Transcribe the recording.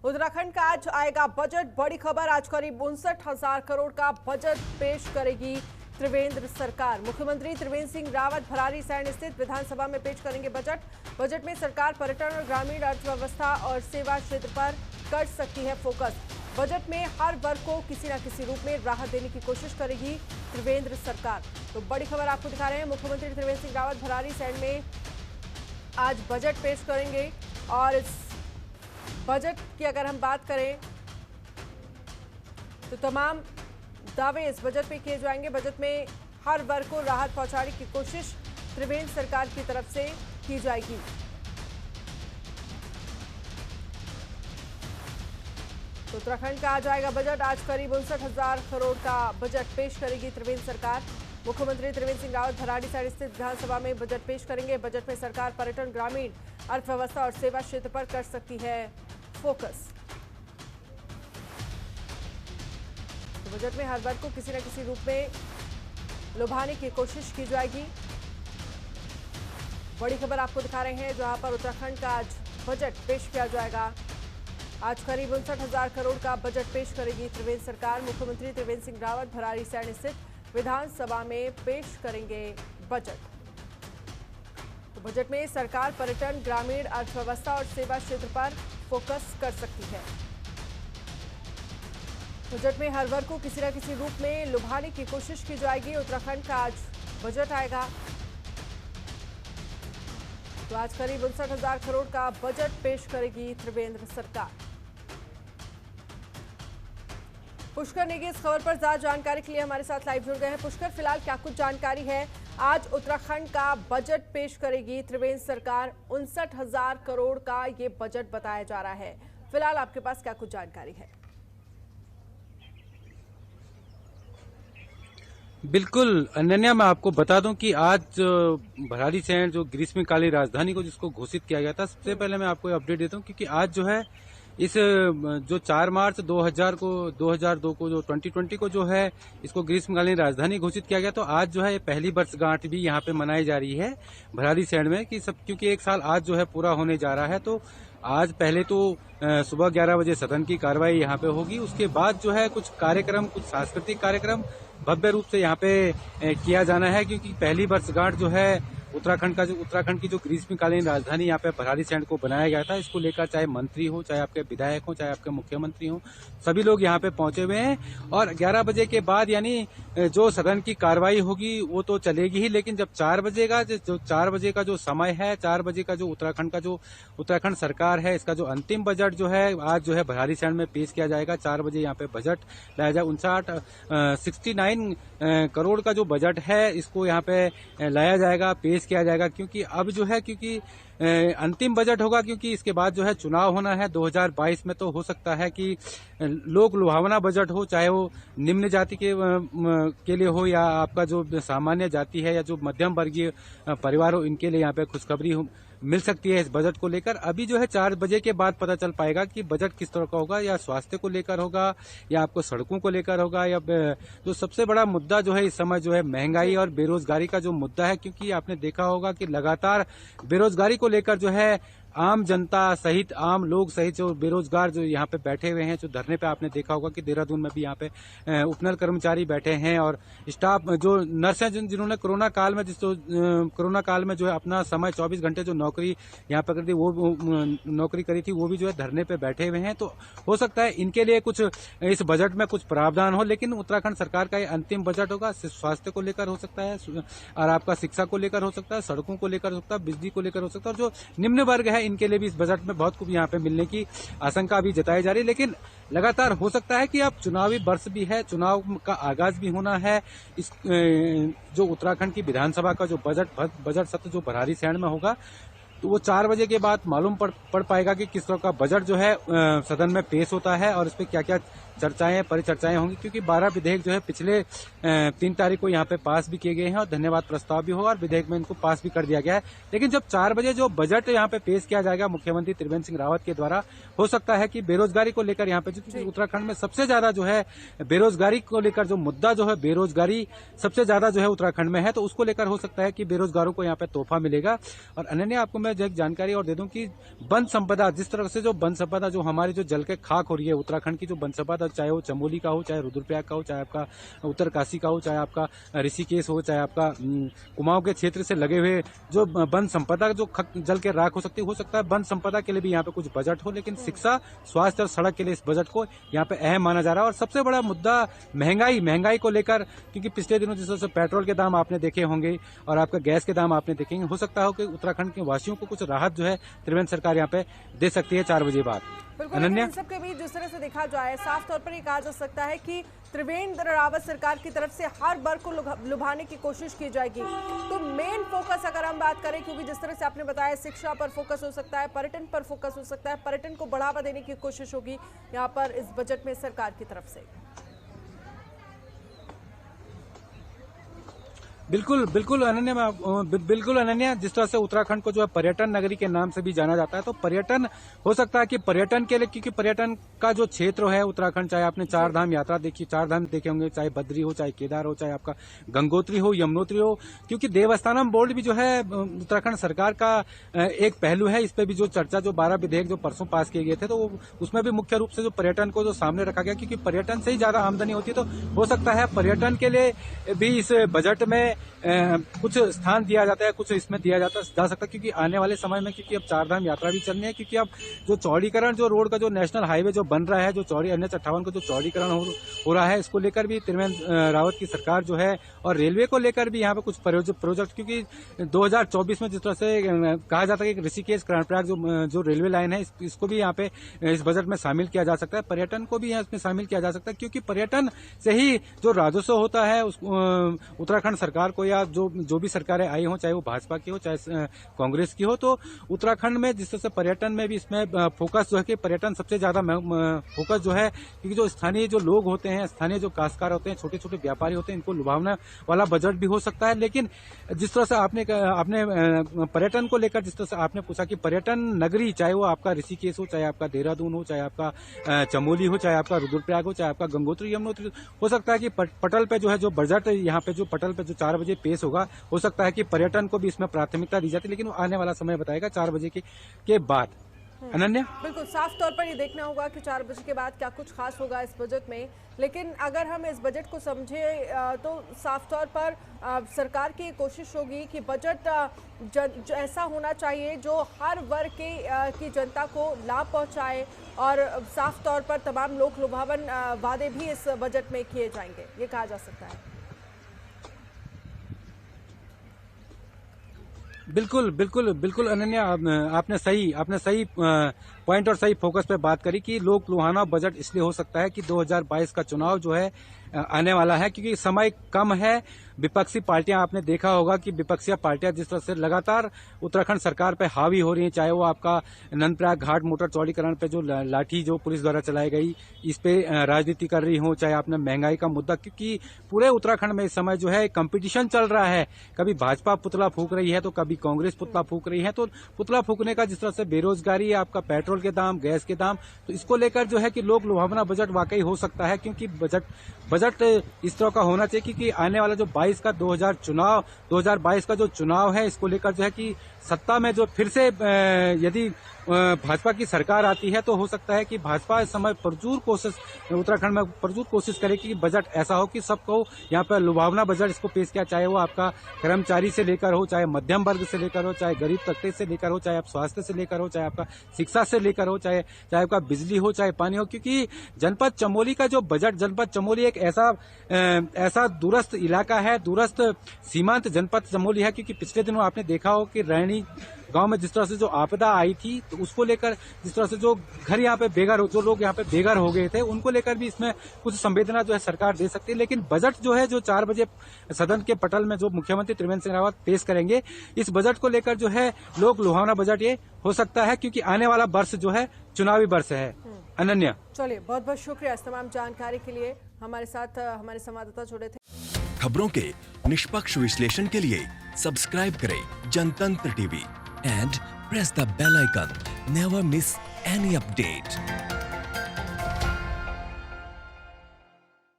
उत्तराखंड का आज आएगा बजट। बड़ी खबर, आज करीब 59,000 करोड़ का बजट पेश करेगी त्रिवेंद्र सरकार। मुख्यमंत्री त्रिवेंद्र सिंह रावत भरारी सैण स्थित विधानसभा में पेश करेंगे बजट। बजट में सरकार पर्यटन और ग्रामीण अर्थव्यवस्था और सेवा क्षेत्र पर कर सकती है फोकस। बजट में हर वर्ग को किसी न किसी रूप में राहत देने की कोशिश करेगी त्रिवेंद्र सरकार। तो बड़ी खबर आपको दिखा रहे हैं, मुख्यमंत्री त्रिवेंद्र सिंह रावत भरारी सैण में आज बजट पेश करेंगे। और इस बजट की अगर हम बात करें तो तमाम दावे इस बजट पे किए जाएंगे। बजट में हर वर्ग को राहत पहुंचाने की कोशिश त्रिवेंद्र सरकार की तरफ से की जाएगी। तो उत्तराखंड का आज आएगा बजट। आज करीब 59,000 करोड़ का बजट पेश करेगी त्रिवेंद्र सरकार। मुख्यमंत्री त्रिवेंद्र सिंह रावत भरारी सैण स्थित विधानसभा में बजट पेश करेंगे। बजट में सरकार पर्यटन, ग्रामीण अर्थव्यवस्था और सेवा क्षेत्र पर कर सकती है फोकस। तो बजट में हर वर्ग को किसी न किसी रूप में लुभाने की कोशिश की जाएगी। बड़ी खबर आपको दिखा रहे हैं, जहां पर उत्तराखंड का आज बजट पेश किया जाएगा। आज करीब 59,000 करोड़ का बजट पेश करेगी त्रिवेंद्र सरकार। मुख्यमंत्री त्रिवेंद्र सिंह रावत भरारी सैण स्थित विधानसभा में पेश करेंगे बजट। तो बजट में सरकार पर्यटन, ग्रामीण अर्थव्यवस्था और सेवा क्षेत्र पर फोकस कर सकती है। बजट में हर वर्ग को किसी न किसी रूप में लुभाने की कोशिश की जाएगी। उत्तराखंड का आज बजट आएगा। तो आज करीब 59,000 करोड़ का बजट पेश करेगी त्रिवेंद्र सरकार। पुष्कर नेगी इस खबर पर ज्यादा जानकारी के लिए हमारे साथ लाइव जुड़ गए हैं। पुष्कर, फिलहाल क्या कुछ जानकारी है? आज उत्तराखंड का बजट पेश करेगी त्रिवेंद्र सरकार। 59,000 करोड़ का ये बजट बताया जा रहा है। फिलहाल आपके पास क्या कुछ जानकारी है? बिल्कुल अनन्या, मैं आपको बता दूं कि आज भरारी सैण जो ग्रीष्मकालीन राजधानी को जिसको घोषित किया गया था, सबसे पहले मैं आपको अपडेट देता हूं क्योंकि आज जो है इस जो 4 मार्च 2002 को जो 2020 को जो है इसको ग्रीष्मकालीन राजधानी घोषित किया गया। तो आज जो है पहली वर्षगांठ भी यहाँ पे मनाई जा रही है भरारी सैण में कि सब, क्योंकि एक साल आज जो है पूरा होने जा रहा है। तो आज पहले तो सुबह 11 बजे सदन की कार्रवाई यहाँ पे होगी। उसके बाद जो है कुछ कार्यक्रम, कुछ सांस्कृतिक कार्यक्रम भव्य रूप से यहाँ पे किया जाना है, क्योंकि पहली वर्षगांठ जो है उत्तराखंड की जो ग्रीष्मकालीन राजधानी यहाँ पे भरारी सैण को बनाया गया था, इसको लेकर चाहे मंत्री हो, चाहे आपके विधायक हो, चाहे आपके मुख्यमंत्री हो, सभी लोग यहाँ पे पहुंचे हुए हैं। और 11 बजे के बाद यानी जो सदन की कार्रवाई होगी वो तो चलेगी ही, लेकिन जब 4 बजे का जो समय है, 4 बजे का जो उत्तराखंड सरकार है, इसका जो अंतिम बजट जो है आज जो है भरारी सैण में पेश किया जाएगा। 4 बजे यहाँ पे बजट लाया जाएगा। 69 करोड़ का जो बजट है इसको यहाँ पे लाया जाएगा, पेश किया जाएगा। क्योंकि अब जो है अंतिम बजट होगा, क्योंकि इसके बाद जो है चुनाव होना है 2022 में। तो हो सकता है कि लोक लुभावना बजट हो, चाहे वो निम्न जाति के लिए हो या आपका जो सामान्य जाति है या जो मध्यम वर्गीय परिवार हो, इनके लिए यहाँ पे खुशखबरी मिल सकती है इस बजट को लेकर। अभी जो है 4 बजे के बाद पता चल पाएगा कि बजट किस तरह का होगा, या स्वास्थ्य को लेकर होगा या आपको सड़कों को लेकर होगा, या जो सबसे बड़ा मुद्दा जो है इस समय जो है महंगाई और बेरोजगारी का जो मुद्दा है। क्योंकि आपने देखा होगा कि लगातार बेरोजगारी को लेकर जो है आम जनता सहित, आम लोग सहित जो बेरोजगार जो यहाँ पे बैठे हुए हैं, जो धरने पे आपने देखा होगा कि देहरादून में भी यहाँ पे उपनल कर्मचारी बैठे हैं और स्टाफ जो नर्स हैं जिन्होंने कोरोना काल में जो है अपना समय 24 घंटे जो नौकरी यहाँ पे करी, वो नौकरी करी थी, वो भी जो है धरने पे बैठे हुए हैं। तो हो सकता है इनके लिए कुछ इस बजट में कुछ प्रावधान हो, लेकिन उत्तराखंड सरकार का ये अंतिम बजट होगा। स्वास्थ्य को लेकर हो सकता है और आपका शिक्षा को लेकर हो सकता है, सड़कों को लेकर हो सकता है, बिजली को लेकर हो सकता है, और जो निम्न वर्ग है इनके लिए भी इस बजट में बहुत कुछ यहाँ पे मिलने की आशंका भी जताई जा रही है। लेकिन लगातार हो सकता है कि अब चुनावी वर्ष भी है, चुनाव का आगाज भी होना है। इस जो उत्तराखंड की विधानसभा का जो बजट सत्र जो भरारी सैण में होगा, तो वो 4 बजे के बाद मालूम पड़ पाएगा कि किस तरह का बजट जो है सदन में पेश होता है और इस पे क्या क्या चर्चाएं परिचर्चाएं होंगी, क्योंकि 12 विधेयक जो है पिछले 3 तारीख को यहाँ पे पास भी किए गए हैं और धन्यवाद प्रस्ताव भी होगा और विधेयक में इनको पास भी कर दिया गया है। लेकिन जब 4 बजे जो बजट यहाँ पे पेश किया जाएगा मुख्यमंत्री त्रिवेंद्र सिंह रावत के द्वारा, हो सकता है कि बेरोजगारी को लेकर यहाँ पे जो उत्तराखंड में सबसे ज्यादा जो है बेरोजगारी को लेकर जो मुद्दा जो है बेरोजगारी सबसे ज्यादा जो है उत्तराखंड में है, तो उसको लेकर हो सकता है कि बेरोजगारों को यहाँ पे तोहफा मिलेगा। और अनन्या, आपको मैं एक जानकारी और दे दूं कि वन संपदा, जिस तरह से जो वन संपदा जो हमारी जो जल के खाक हो रही है उत्तराखंड की, जो वन संपदा चाहे वो चमोली का हो, चाहे रुद्रप्रयाग का हो, चाहे आपका उत्तरकाशी का हो, चाहे आपका ऋषिकेश हो, चाहे आपका कुमाऊं के क्षेत्र से लगे हुए जो वन संपदा जो जल के राख हो सकता है वन संपदा के लिए भी यहाँ पे कुछ बजट हो। लेकिन शिक्षा, स्वास्थ्य और सड़क के लिए इस बजट को यहाँ पे अहम माना जा रहा है। और सबसे बड़ा मुद्दा महंगाई को लेकर, क्योंकि पिछले दिनों जिस तरह से पेट्रोल के दाम आपने देखे होंगे और आपका गैस के दाम आपने देखेंगे, हो सकता हो कि उत्तराखंड के वासियों को कुछ राहत जो है त्रिवेंद्र सरकार यहाँ पे दे सकती है 4 बजे बाद। अनन्या, इन सबके बीच जिस तरह से देखा जाए, साफ तौर पर ये कहा जा सकता है कि त्रिवेंद्र रावत सरकार की तरफ से हर वर्ग को लुभाने की कोशिश की जाएगी। तो मेन फोकस अगर हम बात करें, क्योंकि जिस तरह से आपने बताया शिक्षा पर फोकस हो सकता है, पर्यटन पर फोकस हो सकता है, पर्यटन को बढ़ावा देने की कोशिश होगी यहाँ पर इस बजट में सरकार की तरफ से। बिल्कुल अनन्या, जिस तरह से उत्तराखंड को जो है पर्यटन नगरी के नाम से भी जाना जाता है, तो पर्यटन हो सकता है कि पर्यटन के लिए, क्योंकि पर्यटन का जो क्षेत्र है उत्तराखंड, चाहे आपने 4 धाम यात्रा देखी, 4 धाम देखे होंगे, चाहे बद्री हो, चाहे केदार हो, चाहे आपका गंगोत्री हो, यमुनोत्री हो, क्योंकि देवस्थानम बोर्ड भी जो है उत्तराखंड सरकार का एक पहलू है। इस पे भी जो चर्चा, जो 12 विधेयक जो परसों पास किए गए थे, तो उसमें भी मुख्य रूप से जो पर्यटन को जो सामने रखा गया, क्योंकि पर्यटन से ही ज्यादा आमदनी होती है, तो हो सकता है पर्यटन के लिए भी इस बजट में कुछ स्थान दिया जाता है, कुछ इसमें दिया जा सकता है, क्योंकि आने वाले समय में, क्योंकि अब 4 धाम यात्रा भी चलनी है, क्योंकि अब जो चौड़ीकरण, जो रोड का जो नेशनल हाईवे जो बन रहा है, जो NH58 का जो चौड़ीकरण हो रहा है, इसको लेकर भी त्रिवेंद्र रावत की सरकार जो है, और रेलवे को लेकर भी यहाँ पे कुछ प्रोजेक्ट, क्योंकि 2024 में जिस तरह से कहा जाता है कि ऋषिकेश कर्णप्रयाग जो रेलवे लाइन है, इसको भी यहाँ पे इस बजट में शामिल किया जा सकता है, पर्यटन को भी यहाँ इसमें शामिल किया जा सकता है, क्योंकि पर्यटन से ही जो राजस्व होता है उत्तराखंड सरकार को, या जो भी सरकारें आई हो, चाहे वो भाजपा की हो, चाहे कांग्रेस की हो, तो उत्तराखंड में जिस तरह से पर्यटन में भी इसमें फोकस जो है कि पर्यटन सबसे ज्यादा फोकस जो है, क्योंकि जो स्थानीय जो लोग होते हैं, स्थानीय जो काश्तकार होते हैं, छोटे छोटे व्यापारी होते हैं, इनको लुभावने वाला बजट भी हो सकता है। लेकिन जिस तरह से आपने पर्यटन को लेकर जिस तरह से आपने पूछा कि पर्यटन नगरी, चाहे वो आपका ऋषिकेश हो, चाहे आपका देहरादून हो, चाहे आपका चमोली हो, चाहे आपका रुद्रप्रयाग हो, चाहे आपका गंगोत्री यमुनोत्री, हो सकता है कि पटल पे जो है जो बजट यहाँ पे जो पटल पे जो 4 बजे पेश होगा, हो सकता है कि पर्यटन को भी इसमें प्राथमिकता दी जाती है, लेकिन वो आने वाला समय बताएगा 4 बजे के बाद। अनन्या, बिल्कुल साफ तौर पर ये देखना होगा कि 4 बजे के बाद क्या कुछ खास होगा इस बजट में। लेकिन अगर हम इस बजट को समझे तो साफ तौर पर सरकार की कोशिश होगी कि बजट ऐसा होना चाहिए जो हर वर्ग की जनता को लाभ पहुंचाए, और साफ तौर पर तमाम लोक लुभावन वादे भी इस बजट में किए जाएंगे, ये कहा जा सकता है। बिल्कुल अनन्या, आपने सही पॉइंट और सही फोकस पे बात करी कि लोक लुभावना बजट इसलिए हो सकता है कि 2022 का चुनाव जो है आने वाला है, क्योंकि समय कम है। विपक्षी पार्टियां, आपने देखा होगा कि विपक्षी पार्टियां जिस तरह से लगातार उत्तराखंड सरकार पे हावी हो रही हैं, चाहे वो आपका नंदप्रयाग घाट मोटर चौड़ीकरण पे जो लाठी जो पुलिस द्वारा चलाई गई, इस पे राजनीति कर रही हो, चाहे आपने महंगाई का मुद्दा, क्योंकि पूरे उत्तराखंड में इस समय जो है कंपटीशन चल रहा है, कभी भाजपा पुतला फूंक रही है तो कभी कांग्रेस पुतला फूंक रही है, तो पुतला फूंकने का जिस तरह से बेरोजगारी, आपका पेट्रोल के दाम, गैस के दाम, तो इसको लेकर जो है कि लोक लुभावना बजट वाकई हो सकता है, क्योंकि बजट इस तरह का होना चाहिए क्योंकि आने वाला जो 2022 का जो चुनाव है, इसको लेकर जो है कि सत्ता में जो फिर से यदि भाजपा की सरकार आती है, तो हो सकता है कि भाजपा इस समय उत्तराखंड में प्रचुर कोशिश करे कि बजट ऐसा हो कि सबको यहाँ पर लुभावना बजट इसको पेश किया, चाहे वो आपका कर्मचारी से लेकर हो, चाहे मध्यम वर्ग से लेकर हो, चाहे गरीब तबके से लेकर हो, चाहे आप स्वास्थ्य से लेकर हो, चाहे आपका शिक्षा से लेकर हो, चाहे आपका बिजली हो, चाहे पानी हो, क्योंकि जनपद चमोली का जो बजट, जनपद चमोली एक ऐसा दूरस्थ इलाका है, दूरस्थ सीमांत जनपद चमोली है, क्योंकि पिछले दिनों आपने देखा हो कि सैनी गांव में जिस तरह से जो आपदा आई थी तो उसको लेकर, जिस तरह से जो घर यहाँ पे बेघर, जो लोग यहाँ पे बेघर हो गए थे, उनको लेकर भी इसमें कुछ संवेदना जो है सरकार दे सकती है। लेकिन बजट जो है, जो 4 बजे सदन के पटल में जो मुख्यमंत्री त्रिवेंद्र सिंह रावत पेश करेंगे, इस बजट को लेकर जो है लोक लुभावना बजट ये हो सकता है, क्योंकि आने वाला वर्ष जो है चुनावी वर्ष है। अनन्या, चलिए, बहुत बहुत शुक्रिया इस तमाम जानकारी के लिए। हमारे साथ हमारे संवाददाता जुड़े थे। खबरों के निष्पक्ष विश्लेषण के लिए सब्सक्राइब करें Jantantra TV and press the bell icon. Never miss any update.